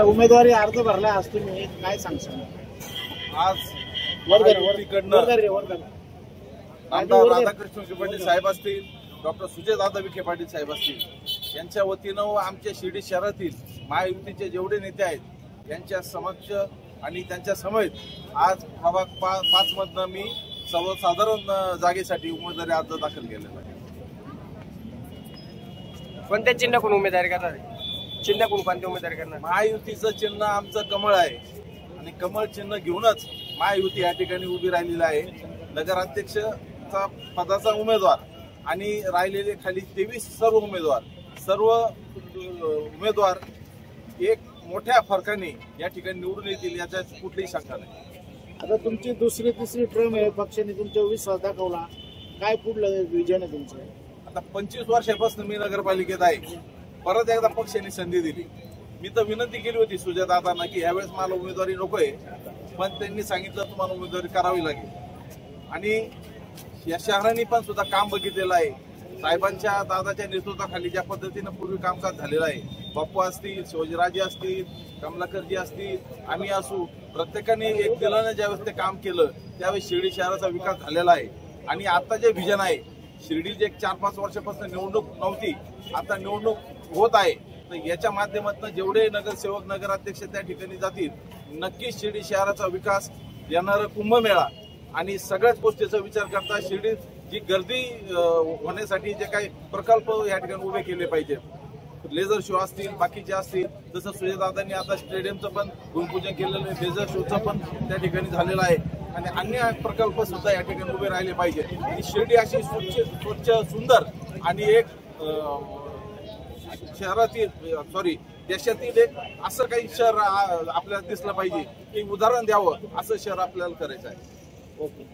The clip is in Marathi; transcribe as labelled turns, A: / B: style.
A: उमेदवारी अर्ज भरला आज तुम्ही काय सांगशाल?
B: आज आमदार राधाकृष्ण विखे पाटील साहेब असतील, डॉक्टर सुजयदादा विखे पाटील साहेब असतील यांच्या वतीनं व आमच्या शिर्डी शहरातील महायुतीचे जेवढे नेते आहेत यांच्या समक्ष आणि त्यांच्या समेत आज प्रभाग 5 मधनं मी सर्वसाधारण जागेसाठी उमेदवारी अर्ज दाखल केलेला आहे.
C: कोणत्या चिन्ह कोण उमेदवारी करणार? चिन्ह कोण कोणते उमेदवारी करणार?
B: महायुतीचं चिन्ह आमचं कमळ आहे आणि कमळ चिन्ह घेऊनच महायुती या ठिकाणी उभी राहिलेली आहे. नगराध्यक्षचा पदाचा उमेदवार आणि राहिलेले खाली 23 सर्व उमेदवार एक मोठ्या फरकाने या ठिकाणी निवडून येतील याच्यात कुठलीही शंका नाही.
A: आता तुमची दुसरी तिसरी टर्म आहे, पक्षाने तुमच्यावर विश्वास दाखवला, काय पुढलं विजन आहे तुमचं?
B: आता 25 वर्षापासून मी नगरपालिकेत आहे. परत एकदा पक्षाने संधी दिली. मी तर विनंती केली होती सुजयदादांना की यावेळेस मला उमेदवारी नकोय, पण त्यांनी सांगितलं तुम्हाला उमेदवारी करावी लागेल. आणि या शहराने पण सुद्धा काम बघितलेलं आहे. साहेबांच्या दादाच्या नेतृत्वाखाली ज्या पद्धतीनं पूर्वी कामकाज झालेलं आहे, बाप्पू असतील, शिवाजीराजे असतील, कमलाकरजी असतील, आम्ही असू, प्रत्येकाने एक दिलानं ज्यावेळेस ते काम केलं त्यावेळेस शिर्डी शहराचा विकास झालेला आहे. आणि आता जे विजन आहे, शिर्डी जे 4-5 वर्षापासून निवडणूक नव्हती, आता निवडणूक होत आहे, तर याच्या माध्यमातून जेवढे नगरसेवक नगराध्यक्ष त्या ठिकाणी जातील, नक्कीच शिर्डी शहराचा विकास, येणारा कुंभमेळा आणि सगळ्याच गोष्टीचा विचार करता शिर्डीत जी गर्दी होण्यासाठी जे काही प्रकल्प या ठिकाणी उभे केले पाहिजेत, लेझर शो असतील, बाकीचे असतील, जसं सुजयदादांनी आता स्टेडियमचं पण भूमिपूजन केलेलं आहे, लेझर शोचं पण त्या ठिकाणी झालेलं आहे आणि अन्य प्रकल्प सुद्धा या ठिकाणी उभे राहिले पाहिजेत. आणि शिर्डी अशी स्वच्छ सुंदर आणि एक देशातील एक असं काही शहर आपल्याला दिसलं पाहिजे की उदाहरण द्यावं, असं शहर आपल्याला करायचं आहे.
A: ओके.